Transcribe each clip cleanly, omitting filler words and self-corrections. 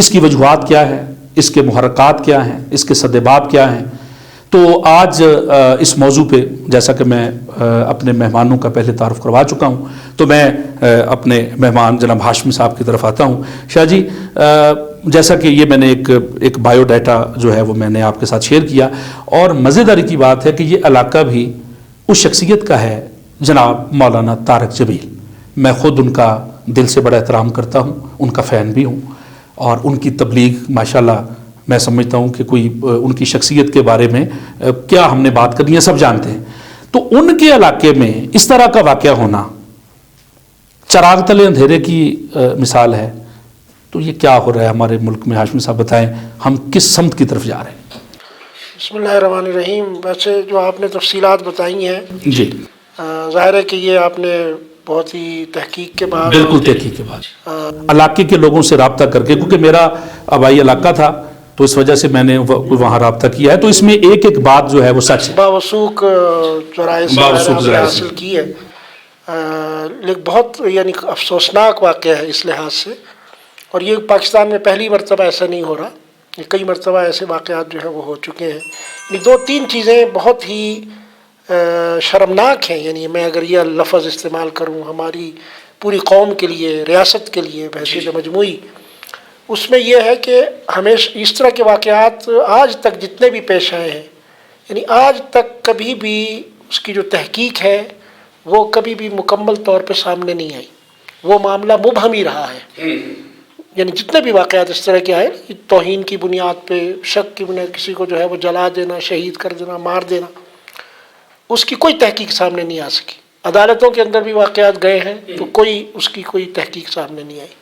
اس کی وجوہات کیا ہے، اس کے محرکات کیا ہیں، اس کے سدباب کیا ہیں. تو آج اس موضوع پہ جیسا کہ میں اپنے مہمانوں کا پہلے تعارف کروا چکا ہوں، تو میں اپنے مہمان جناب ہاشمی صاحب کی طرف آتا ہوں. شاہ جی، جیسا کہ یہ میں نے ایک بایو ڈیٹا جو ہے وہ میں نے آپ کے ساتھ شیئر کیا، اور مزیداری کی بات ہے کہ یہ علاقہ بھی اس شخصیت کا ہے جناب مولانا طارق جمیل. میں خود ان کا دل سے بڑا احترام کرتا ہوں، ان کا فین بھی ہوں، اور ان کی تبلیغ ماشاءاللہ میں سمجھتا ہوں کہ کوئی ان کی شخصیت کے بارے میں کیا ہم نے بات کرنی ہے سب جانتے ہیں. تو ان کے علاقے میں اس طرح کا واقعہ ہونا چراغ تلے اندھیرے کی مثال ہے. تو یہ کیا ہو رہا ہے ہمارے ملک میں؟ ہاشمی صاحب بتائیں، ہم کس سمت کی طرف جا رہے ہیں؟ بسم اللہ الرحمن الرحیم. ویسے جو آپ نے تفصیلات بتائی ہیں، جی ظاہر ہے کہ یہ آپ نے بہت ہی تحقیق کے بعد، بالکل تحقیق کے بعد، علاقے کے لوگوں سے رابطہ کر کے، کیونکہ میرا آبائی علاقہ تھا تو اس وجہ سے میں نے وہاں رابطہ کیا ہے. تو اس میں ایک ایک بات جو ہے وہ سچ ہے، باوثوق ذرائع سے حاصل کی ہے. لیکن بہت یعنی افسوسناک واقعہ ہے اس لحاظ سے، اور یہ پاکستان میں پہلی مرتبہ ایسا نہیں ہو رہا، یہ کئی مرتبہ ایسے واقعات جو ہیں وہ ہو چکے ہیں. یہ دو تین چیزیں بہت ہی شرمناک ہیں. یعنی میں اگر یہ لفظ استعمال کروں ہماری پوری قوم کے لیے، ریاست کے لیے بحیثیت مجموعی، اس میں یہ ہے کہ ہمیشہ اس طرح کے واقعات آج تک جتنے بھی پیش آئے ہیں، یعنی آج تک کبھی بھی اس کی جو تحقیق ہے وہ کبھی بھی مکمل طور پہ سامنے نہیں آئی. وہ معاملہ مبہم ہی رہا ہے. یعنی جتنے بھی واقعات اس طرح کے آئے، توہین کی بنیاد پہ، شک کی بنیاد، کسی کو جو ہے وہ جلا دینا، شہید کر دینا، مار دینا، اس کی کوئی تحقیق سامنے نہیں آ سکی. عدالتوں کے اندر بھی واقعات گئے ہیں تو کوئی اس کی کوئی تحقیق سامنے نہیں آئی.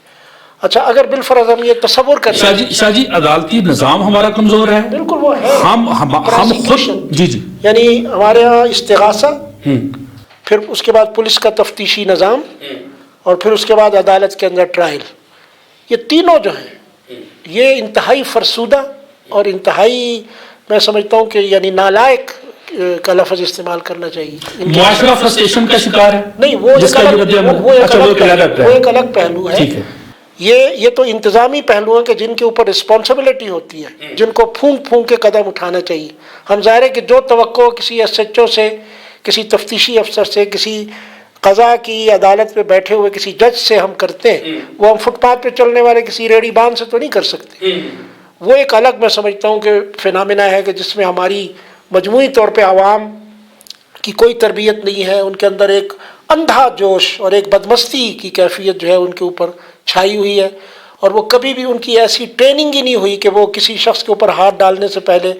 اچھا، اگر بالفرض ہم یہ تصور کریں، شاہ جی عدالتی نظام ہمارا کمزور ہے. بالکل وہ ہے، ہم خود جی یعنی ہمارے یہاں استغاثہ، پھر اس کے بعد پولیس کا تفتیشی نظام، اور پھر اس کے بعد عدالت کے اندر ٹرائل، یہ تینوں جو ہیں یہ انتہائی فرسودہ اور انتہائی، میں سمجھتا ہوں کہ یعنی نالائق کا لفظ استعمال کرنا چاہیے. معاشرہ فرسٹریشن کا شکار ہے. نہیں، وہ ایک الگ پہلو ہے. یہ تو انتظامی پہلو ہیں کہ جن کے اوپر رسپانسبلٹی ہوتی ہے، جن کو پھونک پھونک کے قدم اٹھانا چاہیے. ہم ظاہر ہے کہ جو توقع کسی ایس ایچ او سے، کسی تفتیشی افسر سے، کسی قضا کی عدالت پہ بیٹھے ہوئے کسی جج سے ہم کرتے ہیں، وہ ہم فٹ پاتھ پہ چلنے والے کسی ریڑھی بان سے تو نہیں کر سکتے. وہ ایک الگ میں سمجھتا ہوں کہ فینامنا ہے کہ جس میں ہماری مجموعی طور پہ عوام کی کوئی تربیت نہیں ہے. ان کے اندر ایک اندھا جوش اور ایک بدمستی کی کیفیت جو ہے ان کے اوپر چھائی ہوئی ہے، اور وہ کبھی بھی ان کی ایسی ٹریننگ ہی نہیں ہوئی کہ وہ کسی شخص کے اوپر ہاتھ ڈالنے سے پہلے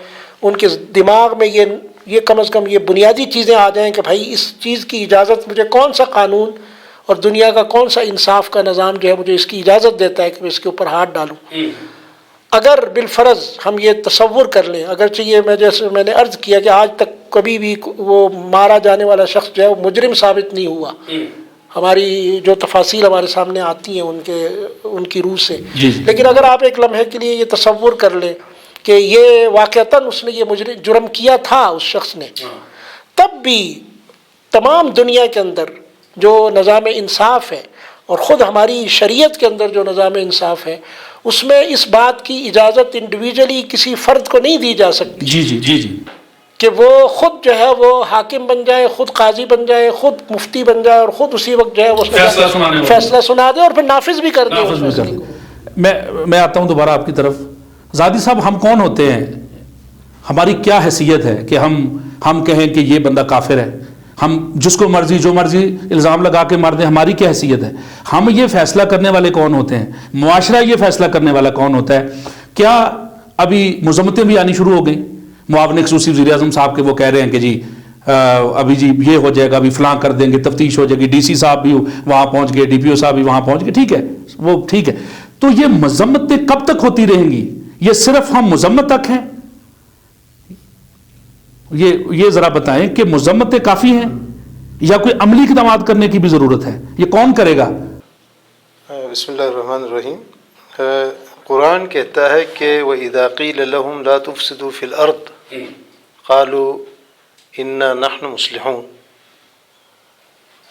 ان کے دماغ میں یہ کم از کم یہ بنیادی چیزیں آ جائیں کہ بھائی اس چیز کی اجازت مجھے کون سا قانون اور دنیا کا کون سا انصاف کا نظام جو ہے مجھے اس کی اجازت دیتا ہے کہ میں اس کے اوپر ہاتھ ڈالوں. اگر بالفرض ہم یہ تصور کر لیں، اگرچہ یہ جیسے میں نے عرض کیا کہ آج تک کبھی بھی وہ مارا جانے والا شخص جو ہے وہ مجرم ثابت نہیں ہوا، ہماری جو تفاصیل ہمارے سامنے آتی ہیں ان کی روح سے، لیکن اگر آپ ایک لمحے کے لیے یہ تصور کر لیں کہ یہ واقعتاً اس نے یہ جرم کیا تھا اس شخص نے، تب بھی تمام دنیا کے اندر جو نظام انصاف ہے اور خود ہماری شریعت کے اندر جو نظام انصاف ہے، اس میں اس بات کی اجازت انڈیویجلی کسی فرد کو نہیں دی جا سکتی جی کہ وہ خود جو ہے وہ حاکم بن جائے، خود قاضی بن جائے، خود مفتی بن جائے، اور خود اسی وقت جو ہے وہ فیصلہ سنا دے اور پھر نافذ بھی کر دے. میں آتا ہوں دوبارہ آپ کی طرف. زادی صاحب، ہم کون ہوتے ہیں؟ ہماری کیا حیثیت ہے کہ ہم کہیں کہ یہ بندہ کافر ہے؟ ہم جس کو مرضی جو مرضی الزام لگا کے مار دیں، ہماری کیا حیثیت ہے؟ ہم یہ فیصلہ کرنے والے کون ہوتے ہیں؟ معاشرہ یہ فیصلہ کرنے والا کون ہوتا ہے؟ کیا ابھی مذمتیں بھی آنی شروع ہو گئیں؟ معاون خصوصی وزیر اعظم صاحب کے وہ کہہ رہے ہیں کہ جی ابھی جی یہ ہو جائے گا، ابھی فلاں کر دیں گے، تفتیش ہو جائے گی، ڈی سی صاحب بھی وہاں پہنچ گئے، ڈی پی او صاحب بھی وہاں پہنچ گئے. ٹھیک ہے، وہ ٹھیک ہے. تو یہ مذمتیں کب تک ہوتی رہیں گی؟ یہ صرف ہم مذمت تک ہیں؟ یہ ذرا بتائیں کہ مذمتیں کافی ہیں یا کوئی عملی اقدامات کرنے کی بھی ضرورت ہے؟ یہ کون کرے گا؟ بسم اللہ الرحمن الرحیم. قرآن کہتا ہے کہ وَإِذَا قِيلَ لَهُمْ لَا تُفْسِدُوا فِي الْأَرْضِ قَالُوا إِنَّا نَحْنُ مُصْلِحُونَ.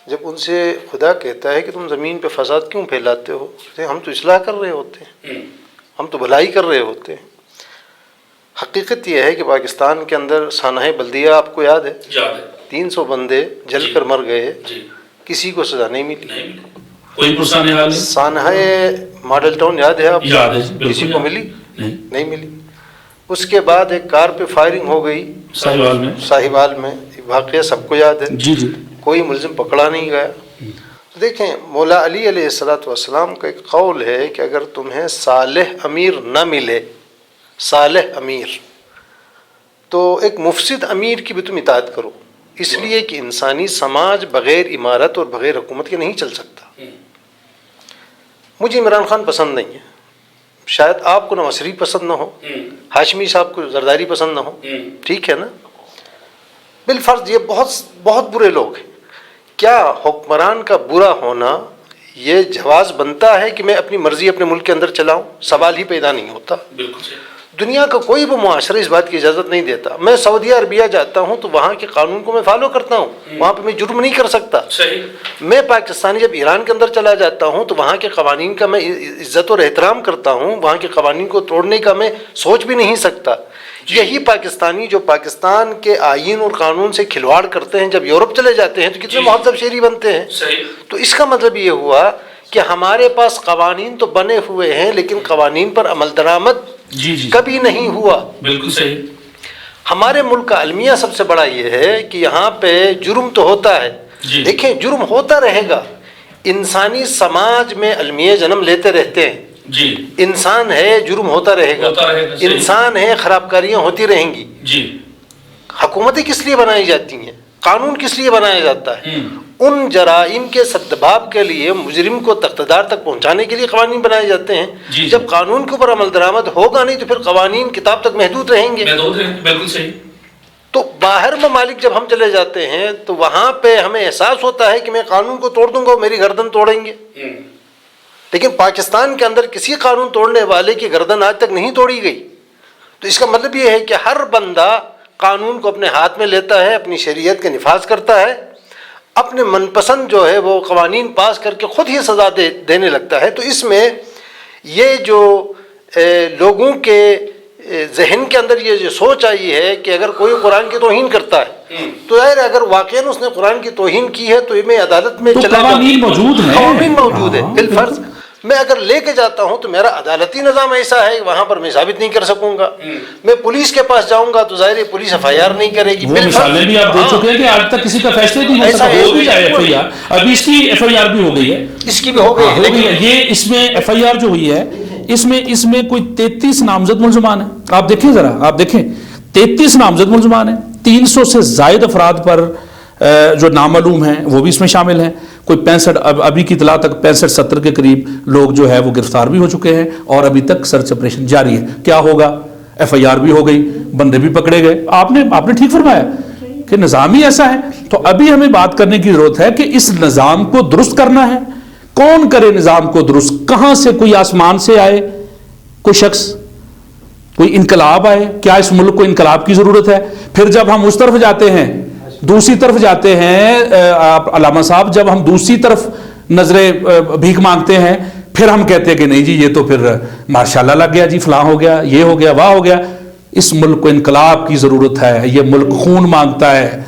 جب ان سے خدا کہتا ہے کہ تم زمین پہ فساد کیوں پھیلاتے ہو، ہم تو اصلاح کر رہے ہوتے ہیں. ہم تو بھلائی کر رہے ہوتے ہیں. حقیقت یہ ہے کہ پاکستان کے اندر سانحہ بلدیہ آپ کو یاد ہے؟ 300 بندے جل کر مر گئے، کسی کو سزا نہیں ملی. کوئی پرسان حال ہے. سانحہ ماڈل ٹاؤن یاد ہے آپ کو؟ یاد ہے، بالکل کسی کو ملی؟ نہیں ملی. اس کے بعد ایک کار پہ فائرنگ ہو گئی ساہیوال میں، واقعہ سب کو یاد ہے. جی جی. کوئی ملزم پکڑا نہیں گیا. دیکھیں مولا علی علیہ السلام کا ایک قول ہے کہ اگر تمہیں صالح امیر نہ ملے، صالح امیر، تو ایک مفسد امیر کی بھی تم اطاعت کرو، اس لیے کہ انسانی سماج بغیر عمارت اور بغیر حکومت کے نہیں چل سکتا. مجھے عمران خان پسند نہیں ہے، شاید آپ کو نواز شریف پسند نہ ہو، ہاشمی صاحب کو زرداری پسند نہ ہو، ٹھیک ہے نا؟ بالفرض یہ بہت برے لوگ ہیں. کیا حکمران کا برا ہونا یہ جواز بنتا ہے کہ میں اپنی مرضی اپنے ملک کے اندر چلاؤں؟ سوال ہی پیدا نہیں ہوتا. دنیا کا کوئی بھی معاشرہ اس بات کی اجازت نہیں دیتا. میں سعودیہ عربیہ جاتا ہوں تو وہاں کے قانون کو میں فالو کرتا ہوں، وہاں پہ میں جرم نہیں کر سکتا. میں پاکستانی جب ایران کے اندر چلا جاتا ہوں تو وہاں کے قوانین کا میں عزت اور احترام کرتا ہوں، وہاں کے قوانین کو توڑنے کا میں سوچ بھی نہیں سکتا. یہی پاکستانی جو پاکستان کے آئین اور قانون سے کھلواڑ کرتے ہیں، جب یورپ چلے جاتے ہیں تو کتنے مہذب شہری بنتے ہیں. تو اس کا مطلب یہ ہوا کہ ہمارے پاس قوانین تو بنے ہوئے ہیں لیکن قوانین پر عمل درآمد کبھی نہیں ہوا. بالکل صحیح. ہمارے ملک کا المیہ سب سے بڑا یہ ہے کہ یہاں پہ جرم تو ہوتا ہے. دیکھیں جرم ہوتا رہے گا، انسانی سماج میں المیہ جنم لیتے رہتے ہیں. جی. انسان ہے، جرم ہوتا رہے گا. انسان ہے، خراب کاریاں ہوتی رہیں گی. جی. حکومتیں کس لیے بنائی جاتی ہیں؟ قانون کس لیے بنایا جاتا ہے؟ ان جرائم کے سدباب کے لیے، مجرم کو تقتدار تک پہنچانے کے لیے قوانین بنائے جاتے ہیں. جب قانون کے اوپر عمل درآمد ہوگا نہیں تو پھر قوانین کتاب تک محدود رہیں گے. بالکل صحیح. تو باہر ممالک جب ہم چلے جاتے ہیں تو وہاں پہ ہمیں احساس ہوتا ہے کہ میں قانون کو توڑ دوں گا، میری گردن توڑیں گے. لیکن پاکستان کے اندر کسی قانون توڑنے والے کی گردن آج تک نہیں توڑی گئی. تو اس کا مطلب یہ ہے کہ ہر بندہ قانون کو اپنے ہاتھ میں لیتا ہے، اپنی شریعت کا نفاذ کرتا ہے، اپنے من پسند جو ہے وہ قوانین پاس کر کے خود ہی سزا دینے لگتا ہے. تو اس میں یہ جو لوگوں کے ذہن کے اندر یہ جو سوچ آئی ہے کہ اگر کوئی قرآن کی توہین کرتا ہے تو یار اگر واقعاً اس نے قرآن کی توہین کی ہے تو میں عدالت میں چلا جاؤں. قوانین موجود ہے. بالفرض میں اگر لے کے جاتا ہوں تو میرا عدالتی نظام ایسا ہے وہاں پر میں ثابت نہیں کر سکوں گا. میں پولیس کے پاس جاؤں گا تو ظاہر ہے پولیس FIR نہیں کرے گی. وہ مثالیں بھی آپ دے چکے ہیں کہ آج تک کسی کا فیصلہ نہیں ہو سکا. ہو بھی جائے FIR، ابھی اس کی FIR بھی ہو گئی ہے. اس کی بھی ہو گئی ہے. یہ اس میں FIR جو ہوئی ہے اس میں کوئی 33 نامزد ملزمان ہیں. آپ دیکھیں ذرا، آپ دیکھیں 33 نامزد ملزمان ہیں. 300 سے زائد افراد پر جو نامعلوم ہیں وہ بھی اس میں شامل ہیں. کوئی 65 ابھی کی اطلاع تک 65-70 کے قریب لوگ جو ہے وہ گرفتار بھی ہو چکے ہیں اور ابھی تک سرچ آپریشن جاری ہے. کیا ہوگا؟ FIR بھی ہو گئی، بندے بھی پکڑے گئے. آپ نے ٹھیک فرمایا کہ نظام ہی ایسا ہے. تو ابھی ہمیں بات کرنے کی ضرورت ہے کہ اس نظام کو درست کرنا ہے. کون کرے نظام کو درست؟ کہاں سے کوئی آسمان سے آئے کوئی شخص، کوئی انقلاب آئے؟ کیا اس ملک کو انقلاب کی ضرورت ہے؟ پھر جب ہم اس طرف جاتے ہیں، دوسری طرف جاتے ہیں، علامہ صاحب جب ہم دوسری طرف نظریں بھیک مانگتے ہیں پھر ہم کہتے ہیں کہ نہیں جی یہ تو پھر ماشاءاللہ لگ گیا جی، فلاں ہو گیا، یہ ہو گیا، واہ ہو گیا. اس ملک کو انقلاب کی ضرورت ہے. یہ ملک خون مانگتا ہے.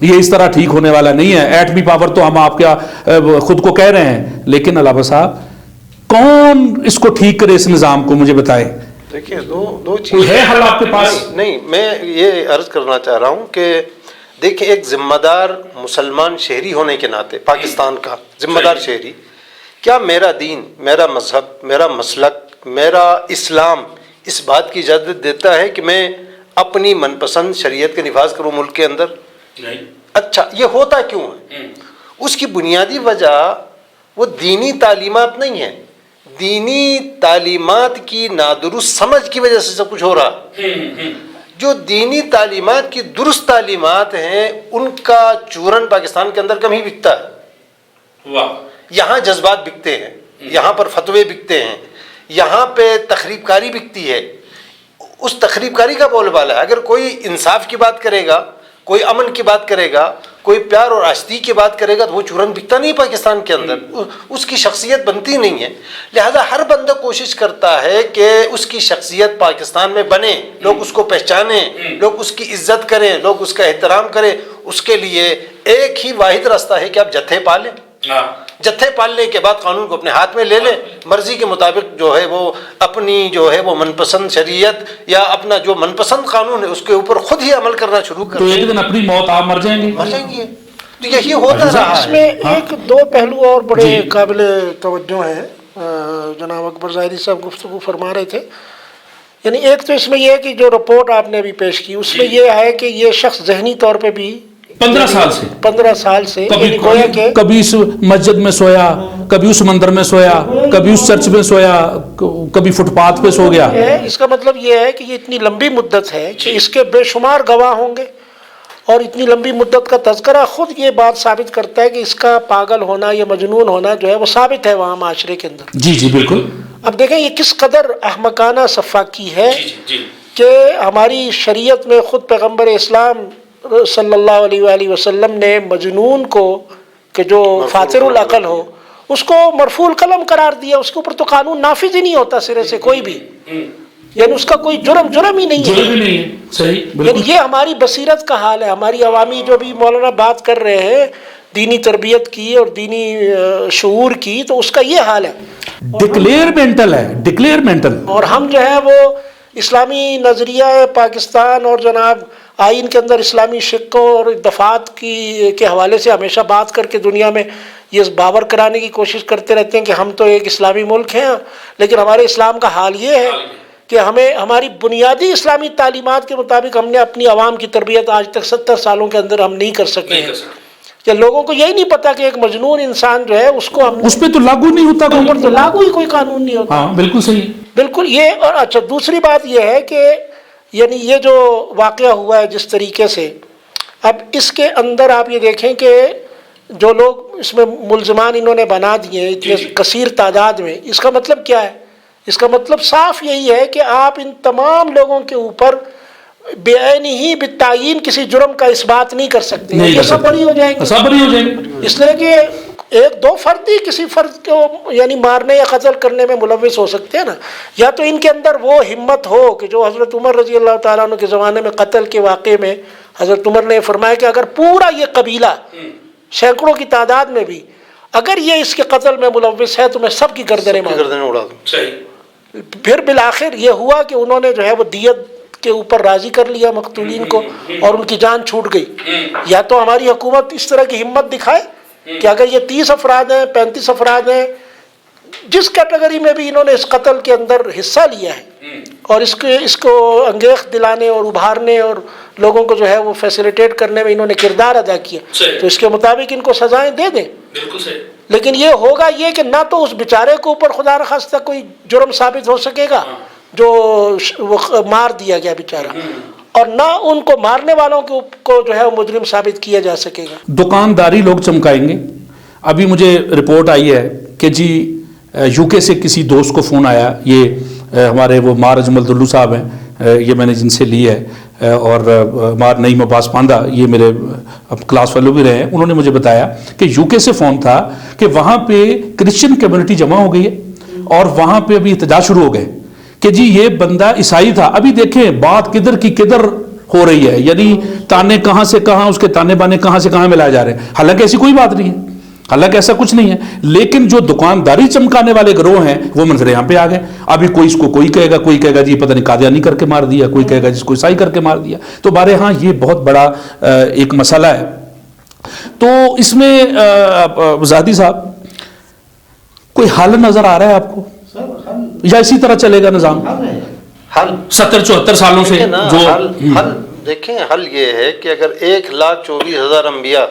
یہ اس طرح ٹھیک ہونے والا نہیں ہے. ایٹمی پاور تو ہم آپ کیا خود کو کہہ رہے ہیں، لیکن علامہ صاحب کون اس کو ٹھیک کرے اس نظام کو؟ مجھے بتائیں. دیکھیں دو چیز ہے حل آپ کے پاس؟ نہیں، میں یہ عرض کرنا چاہ رہا ہوں کہ دیکھیں ایک ذمہ دار مسلمان شہری ہونے کے ناطے، پاکستان کا ذمہ دار شہری، کیا میرا دین، میرا مذہب، میرا مسلک، میرا اسلام اس بات کی اجازت دیتا ہے کہ میں اپنی من پسند شریعت کا نفاذ کروں ملک کے اندر؟ نہیں. اچھا یہ ہوتا کیوں ہے؟ اس کی بنیادی وجہ وہ دینی تعلیمات نہیں ہے. دینی تعلیمات کی نادرست سمجھ کی وجہ سے سب کچھ ہو رہا. جو دینی تعلیمات کی درست تعلیمات ہیں ان کا چورن پاکستان کے اندر کم ہی بکتا ہے. یہاں جذبات بکتے ہیں، یہاں پر فتوے بکتے ہیں، یہاں پہ تخریب کاری بکتی ہے. اس تخریب کاری کا بول بالا ہے. اگر کوئی انصاف کی بات کرے گا، کوئی امن کی بات کرے گا، کوئی پیار اور آشتی کی بات کرے گا تو وہ چورن بکتا نہیں پاکستان کے اندر، اس کی شخصیت بنتی نہیں ہے. لہذا ہر بندہ کوشش کرتا ہے کہ اس کی شخصیت پاکستان میں بنے، لوگ اس کو پہچانیں، لوگ اس کی عزت کریں، لوگ اس کا احترام کریں. اس کے لیے ایک ہی واحد راستہ ہے کہ آپ جتھے پالیں. جتھے پالنے کے بعد قانون کو اپنے ہاتھ میں لے لیں، مرضی کے مطابق جو ہے وہ اپنی جو ہے وہ من پسند شریعت یا اپنا جو من پسند قانون ہے اس کے اوپر خود ہی عمل کرنا شروع کر تو دیں. ایک دن اپنی موت آپ مر جائیں گے. مر جائیں گے. تو یہی ہوتا رہا اس ہے. میں ایک دو پہلو اور بڑے قابل توجہ ہیں. جناب اکبر ظاہری صاحب گفتگو فرما رہے تھے، یعنی ایک تو اس میں یہ ہے کہ جو رپورٹ آپ نے ابھی پیش کی اس میں یہ ہے کہ یہ شخص ذہنی طور پہ بھی 15 سال سے یعنی گویا کہ کبھی اس مسجد میں سویا، کبھی اس مندر میں سویا، کبھی اس چرچ میں سویا، کبھی فٹ پاتھ پہ سو گیا. اس کا مطلب یہ ہے کہ یہ اتنی لمبی مدت ہے کہ اس کے بے شمار گواہ ہوں گے، اور اتنی لمبی مدت کا تذکرہ خود یہ بات ثابت کرتا ہے کہ اس کا پاگل ہونا یا مجنون ہونا جو ہے وہ ثابت ہے وہاں معاشرے کے اندر. جی جی بالکل. اب دیکھیں یہ کس قدر احمقانہ سفاکی ہے کہ ہماری شریعت میں خود پیغمبر اسلام صلی اللہ علیہ وآلہ وسلم نے مجنون کو کہ جو فاطر العقل ہو اس کو مرفوع القلم قرار دیا. اس کے اوپر تو قانون نافذ ہی نہیں ہوتا سرے سے کوئی بھی، یعنی اس کا کوئی جرم ہی نہیں ہے. صحیح یعنی یہ ہماری بصیرت کا حال ہے. ہماری عوامی جو بھی مولانا بات کر رہے ہیں دینی تربیت کی اور دینی شعور کی، تو اس کا یہ حال ہے. Declare mental. اور ہم جو ہے وہ اسلامی نظریہ پاکستان اور جناب آئین کے اندر اسلامی شقوں اور دفعات کے حوالے سے ہمیشہ بات کر کے دنیا میں یہ باور کرانے کی کوشش کرتے رہتے ہیں کہ ہم تو ایک اسلامی ملک ہیں، لیکن ہمارے اسلام کا حال یہ ہے کہ ہمیں ہماری بنیادی اسلامی تعلیمات کے مطابق ہم نے اپنی عوام کی تربیت آج تک 70 سالوں کے اندر ہم نہیں کر سکے ہیں. کہ لوگوں کو یہی نہیں پتا کہ ایک مجنون انسان جو ہے اس کو ہم اس پہ تو لاگو نہیں ہوتا، تو لاگو ہی کوئی قانون نہیں ہوتا. ہاں بالکل صحیح. بالکل. یہ اور اچھا دوسری بات یہ ہے کہ یعنی یہ جو واقعہ ہوا ہے جس طریقے سے، اب اس کے اندر آپ یہ دیکھیں کہ جو لوگ اس میں ملزمان انہوں نے بنا دیے اتنے کثیر تعداد میں، اس کا مطلب کیا ہے؟ اس کا مطلب صاف یہی ہے کہ آپ ان تمام لوگوں کے اوپر بے عینی ہی بالتعیین کسی جرم کا اس بات نہیں کر سکتے. یہ سب بری ہو جائیں گے. اس لیے کہ ایک دو فرد ہی کسی فرد کو یعنی مارنے یا قتل کرنے میں ملوث ہو سکتے ہیں نا. یا تو ان کے اندر وہ ہمت ہو کہ جو حضرت عمر رضی اللہ تعالیٰ عنہ کے زمانے میں قتل کے واقعے میں حضرت عمر نے فرمایا کہ اگر پورا یہ قبیلہ سینکڑوں کی تعداد میں بھی اگر یہ اس کے قتل میں ملوث ہے تو میں سب کی گردنیں اڑا دوں. پھر بالآخر یہ ہوا کہ انہوں نے جو ہے وہ دیت کے اوپر راضی کر لیا مقتولین کو اور ان کی جان چھوٹ گئی. یا تو ہماری حکومت اس طرح کی ہمت دکھائے کہ اگر یہ 30 افراد ہیں 35 افراد ہیں جس کیٹیگری میں بھی انہوں نے اس قتل کے اندر حصہ لیا ہے اور اس کو انگیخت دلانے اور ابھارنے اور لوگوں کو جو ہے وہ فیسیلیٹیٹ کرنے میں انہوں نے کردار ادا کیا تو اس کے مطابق ان کو سزائیں دے دیں. لیکن یہ ہوگا یہ کہ نہ تو اس بیچارے کو اوپر خدا نخواستہ کوئی جرم ثابت ہو سکے گا جو مار دیا گیا بیچارہ، اور نہ ان کو مارنے والوں کو جو ہے وہ مجرم ثابت کیا جا سکے گا. دکانداری لوگ چمکائیں گے. ابھی مجھے رپورٹ آئی ہے کہ جی یو کے سے کسی دوست کو فون آیا، یہ ہمارے وہ مار اجمل دلو صاحب ہیں، یہ میں نے جن سے لی ہے، اور مار نعیم عباس پاندہ یہ میرے کلاس فیلو بھی رہے ہیں. انہوں نے مجھے بتایا کہ یو کے سے فون تھا کہ وہاں پہ کرسچن کمیونٹی جمع ہو گئی ہے اور وہاں پہ ابھی احتجاج شروع ہو گئے کہ جی یہ بندہ عیسائی تھا. ابھی دیکھیں بات کدھر کی کدھر ہو رہی ہے، یعنی تانے کہاں سے کہاں، اس کے تانے بانے کہاں سے کہاں ملائے جا رہے ہیں. حالانکہ ایسی کوئی بات نہیں ہے، حالانکہ ایسا کچھ نہیں ہے، لیکن جو دکانداری چمکانے والے گروہ ہیں وہ منظر یہاں پہ آ گئے. ابھی کوئی اس کو کوئی کہے گا جی پتہ نہیں قادیانی کر کے مار دیا، کوئی کہے گا جس کو عیسائی کر کے مار دیا. تو بہرحال یہ بہت بڑا ایک مسئلہ ہے. تو اس میں زاہدی صاحب کوئی حل نظر آ رہا ہے آپ کو یا اسی طرح چلے گا نظام؟ حل 70-74 سالوں سے جو حل دیکھیں، حل یہ ہے کہ اگر 1,24,000 انبیاء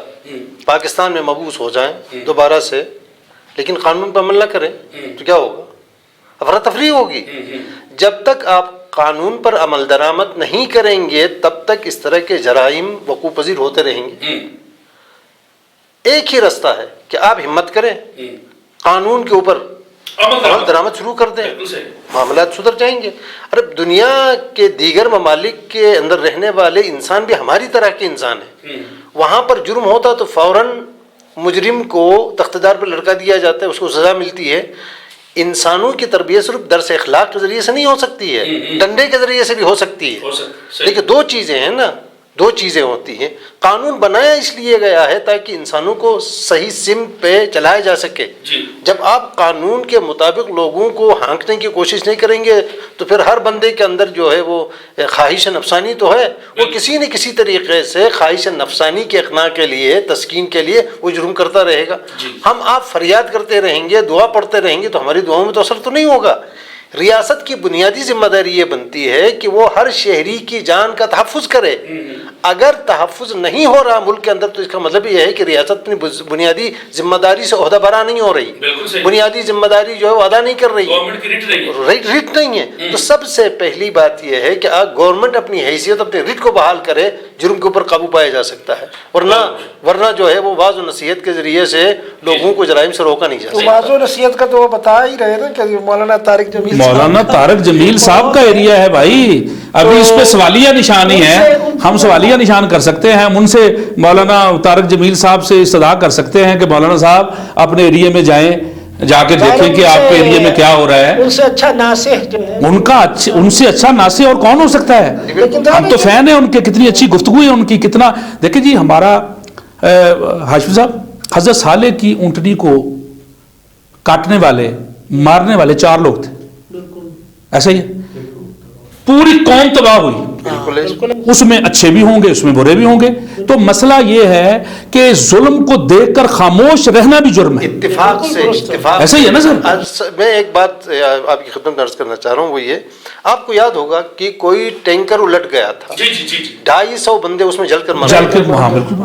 پاکستان میں مبعوث ہو جائیں دوبارہ سے لیکن قانون پر عمل نہ کریں تو کیا ہوگا؟ افراتفری ہوگی. جب تک آپ قانون پر عمل درآمد نہیں کریں گے تب تک اس طرح کے جرائم وقوع پذیر ہوتے رہیں گے. ایک ہی راستہ ہے کہ آپ ہمت کریں، قانون کے اوپر عمل درآمد شروع کر دیں، معاملات سدھر جائیں گے. ارے دنیا کے دیگر ممالک کے اندر رہنے والے انسان بھی ہماری طرح کے انسان ہیں. وہاں پر جرم ہوتا تو فوراً مجرم کو تخت دار پر لٹکا دیا جاتا ہے، اس کو سزا ملتی ہے. انسانوں کی تربیت صرف درس اخلاق کے ذریعے سے نہیں ہو سکتی ہے، ڈنڈے کے ذریعے سے بھی ہو سکتی ہے. دیکھیے دو چیزیں ہیں نا، دو چیزیں ہوتی ہیں. قانون بنایا اس لیے گیا ہے تاکہ انسانوں کو صحیح سمت پہ چلایا جا سکے. جب آپ قانون کے مطابق لوگوں کو ہانکنے کی کوشش نہیں کریں گے تو پھر ہر بندے کے اندر جو ہے وہ خواہش نفسانی تو ہے، وہ کسی نہ کسی طریقے سے خواہش نفسانی کے اقناع کے لیے، تسکین کے لیے وہ جرم کرتا رہے گا. ہم آپ فریاد کرتے رہیں گے، دعا پڑھتے رہیں گے تو ہماری دعاؤں میں تو اثر تو نہیں ہوگا. ریاست کی بنیادی ذمہ داری یہ بنتی ہے کہ وہ ہر شہری کی جان کا تحفظ کرے. اگر تحفظ نہیں ہو رہا ملک کے اندر تو اس کا مطلب یہ ہے کہ ریاست اپنی بنیادی ذمہ داری سے عہدہ برا نہیں ہو رہی، بنیادی ذمہ داری جو ہے وہ ادا نہیں کر رہی، ریٹ نہیں ہے. تو سب سے پہلی بات یہ ہے کہ گورنمنٹ اپنی حیثیت، اپنے ریٹ کو بحال کرے، جرم کے اوپر قابو پایا جا سکتا ہے. ورنہ جو ہے وہ واعظ و نصیحت کے ذریعے سے لوگوں کو جرائم سے روکا نہیں جا سکتا. واعظ و نصیحت کا تو وہ بتا ہی رہے نا کہ مولانا طارق جمیل صاحب کا ایریا ہے بھائی. ابھی اس پہ سوالیہ نشان ہی ہے، ہم سوالیہ نشان کر سکتے ہیں. ہم ان سے مولانا طارق جمیل صاحب سے استدعا کر سکتے ہیں کہ مولانا صاحب اپنے ایریے میں جائیں، جا کے دیکھیں کہ آپ کے ایریے میں کیا ہو رہا ہے. ان سے اچھا ناصح جو ہے، ان سے اچھا ناصح اور کون ہو سکتا ہے. ہم تو فین ہیں ان کے، کتنی اچھی گفتگو ہے ان کی. کتنا دیکھیں جی، ہمارا ہاشمی صاحب، حضرت صالح کی اونٹنی کو کاٹنے والے، مارنے والے 4 لوگ تھے. ایسا ہی ہے، پوری قوم تباہ ہوئی. اس میں اچھے بھی ہوں گے، اس میں برے بھی ہوں گے. تو مسئلہ یہ ہے کہ ظلم کو دیکھ کر خاموش رہنا بھی جرم ہے. اتفاق سے ایسا ہی ہے نا سر. میں ایک بات آپ کی خدمت میں عرض کرنا چاہ رہا ہوں، وہ یہ، آپ کو یاد ہوگا کہ کوئی ٹینکر الٹ گیا تھا، 250 بندے اس میں جل کر مر گئے.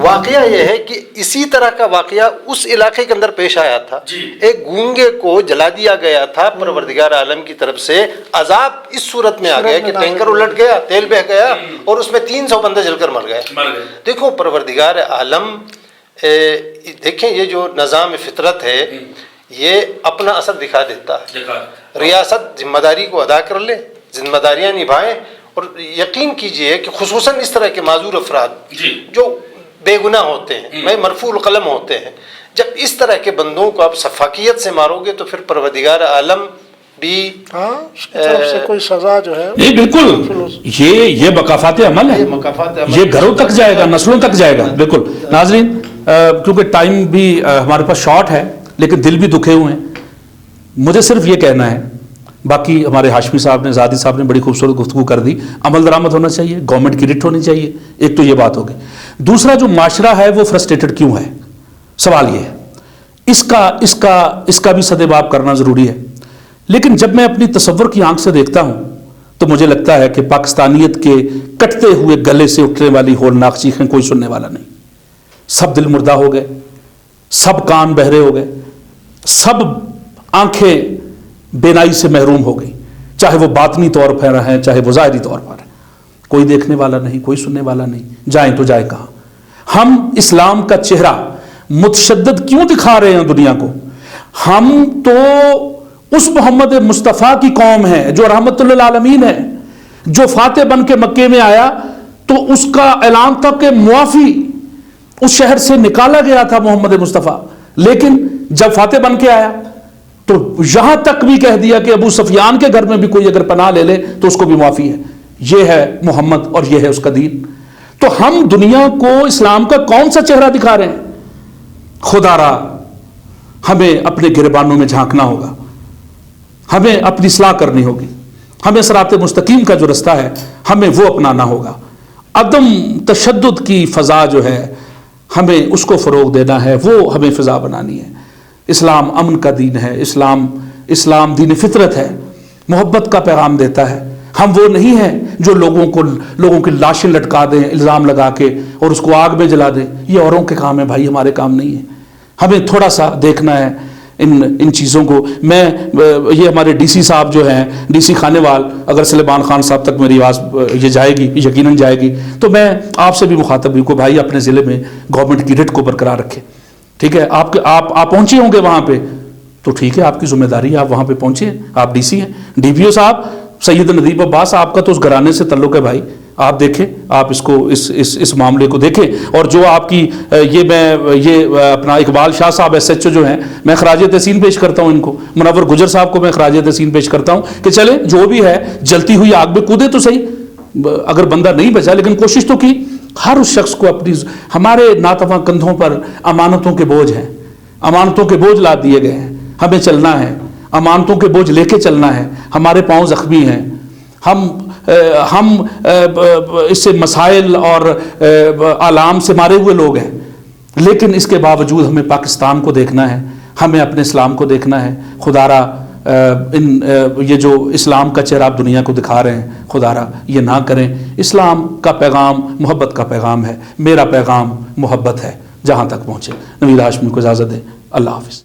واقعہ یہ ہے کہ اسی طرح کا واقعہ اس علاقے کے اندر پیش آیا تھا. ایک گونگے کو جلا دیا گیا تھا. پروردگار عالم کی طرف سے عذاب اس صورت میں آ گیا کہ ٹینکر الٹ گیا، تیل بہہ گیا اور اس میں 300 بندے جل کر مر گئے. دیکھو پروردگار عالم، دیکھیں یہ جو نظام فطرت ہے یہ اپنا اثر دکھا دیتا ہے. ریاست ذمہ داری کو ادا کر لے، ذمہ داریاں نبھائیں، اور یقین کیجئے کہ خصوصاً اس طرح کے معذور افراد جو بے گناہ ہوتے ہیں، مرفوع القلم ہوتے ہیں، جب اس طرح کے بندوں کو آپ شفافیت سے مارو گے تو پھر پروردگار عالم بھی طرف سے کوئی سزا جو ہے نہیں. بالکل یہ مقافات عمل ہے، یہ گھروں تک جائے گا، نسلوں تک جائے گا. بالکل. ناظرین، کیونکہ ٹائم بھی ہمارے پاس شارٹ ہے لیکن دل بھی دکھے ہوئے ہیں. مجھے صرف یہ کہنا ہے، باقی ہمارے ہاشمی صاحب نے، زادی صاحب نے بڑی خوبصورت گفتگو کر دی. عمل درآمد ہونا چاہیے، گورنمنٹ کی رٹ ہونی چاہیے. ایک تو یہ بات ہوگی. دوسرا، جو معاشرہ ہے وہ فرسٹریٹڈ کیوں ہے؟ سوال یہ ہے. اس کا بھی سدباب کرنا ضروری ہے. لیکن جب میں اپنی تصور کی آنکھ سے دیکھتا ہوں تو مجھے لگتا ہے کہ پاکستانیت کے کٹتے ہوئے گلے سے اٹھنے والی ہولناک چیخیں کوئی سننے والا نہیں. سب دل مردہ ہو گئے، سب کان بہرے ہو گئے، سب آنکھیں بینائی سے محروم ہو گئی، چاہے وہ باطنی طور پر ہیں چاہے وہ ظاہری طور پر. کوئی دیکھنے والا نہیں، کوئی سننے والا نہیں. جائیں تو جائے کہاں؟ ہم اسلام کا چہرہ متشدد کیوں دکھا رہے ہیں دنیا کو؟ ہم تو اس محمد مصطفیٰ کی قوم ہے جو رحمت للعالمین ہے، جو فاتح بن کے مکے میں آیا تو اس کا اعلان تھا کہ معافی اس شہر سے نکالا گیا تھا محمد مصطفیٰ. لیکن جب فاتح بن کے آیا تو یہاں تک بھی کہہ دیا کہ ابو سفیان کے گھر میں بھی کوئی اگر پناہ لے لے تو اس کو بھی معافی ہے. یہ ہے محمد اور یہ ہے اس کا دین. تو ہم دنیا کو اسلام کا کون سا چہرہ دکھا رہے ہیں؟ خدا را ہمیں اپنے گریبانوں میں جھانکنا ہوگا، ہمیں اپنی اصلاح کرنی ہوگی، ہمیں صراط مستقیم کا جو رستہ ہے ہمیں وہ اپنانا ہوگا. عدم تشدد کی فضا جو ہے ہمیں اس کو فروغ دینا ہے، وہ ہمیں فضا بنانی ہے. اسلام امن کا دین ہے، اسلام دین فطرت ہے، محبت کا پیغام دیتا ہے. ہم وہ نہیں ہیں جو لوگوں کی لاشیں لٹکا دیں الزام لگا کے اور اس کو آگ میں جلا دیں. یہ اوروں کے کام ہے بھائی، ہمارے کام نہیں ہے. ہمیں تھوڑا سا دیکھنا ہے ان چیزوں کو. یہ ہمارے ڈی سی صاحب جو ہیں، ڈی سی خانے وال، اگر سلیمان خان صاحب تک میری آواز یہ جائے گی، یقیناً جائے گی، تو میں آپ سے بھی مخاطب ہوں کہ بھائی اپنے ضلع میں گورنمنٹ کی رٹ کو برقرار رکھے. ٹھیک ہے، آپ پہنچے ہوں گے وہاں پہ، تو ٹھیک ہے، آپ کی ذمہ داری ہے، آپ وہاں پہ پہنچے، آپ ڈی سی ہیں، ڈی پی او صاحب سید ندیب عباس آپ کا تو اس گھرانے سے تعلق ہے بھائی، آپ دیکھیں، آپ اس کو اس معاملے کو دیکھیں. اور جو آپ کی یہ اپنا اقبال شاہ صاحب ایس ایچ او جو ہیں، میں خراج تحسین پیش کرتا ہوں ان کو، منور گجر صاحب کو میں خراج تحسین پیش کرتا ہوں کہ چلے جو بھی ہے جلتی ہوئی آگ میں کودے تو صحیح، اگر بندہ نہیں بچا لیکن کوشش تو کی. ہر اس شخص کو اپنی، ہمارے ناتواں کندھوں پر امانتوں کے بوجھ ہیں، امانتوں کے بوجھ لاد دیے گئے ہیں، ہمیں چلنا ہے، امانتوں کے بوجھ لے کے چلنا ہے. ہمارے پاؤں زخمی ہیں، ہم اس سے مسائل اور آلام سے مارے ہوئے لوگ ہیں، لیکن اس کے باوجود ہمیں پاکستان کو دیکھنا ہے، ہمیں اپنے اسلام کو دیکھنا ہے. خدا را یہ جو اسلام کا چہرہ آپ دنیا کو دکھا رہے ہیں، خدا را یہ نہ کریں. اسلام کا پیغام محبت کا پیغام ہے، میرا پیغام محبت ہے. جہاں تک پہنچے. نوید ہاشمی کو اجازت دیں. اللہ حافظ.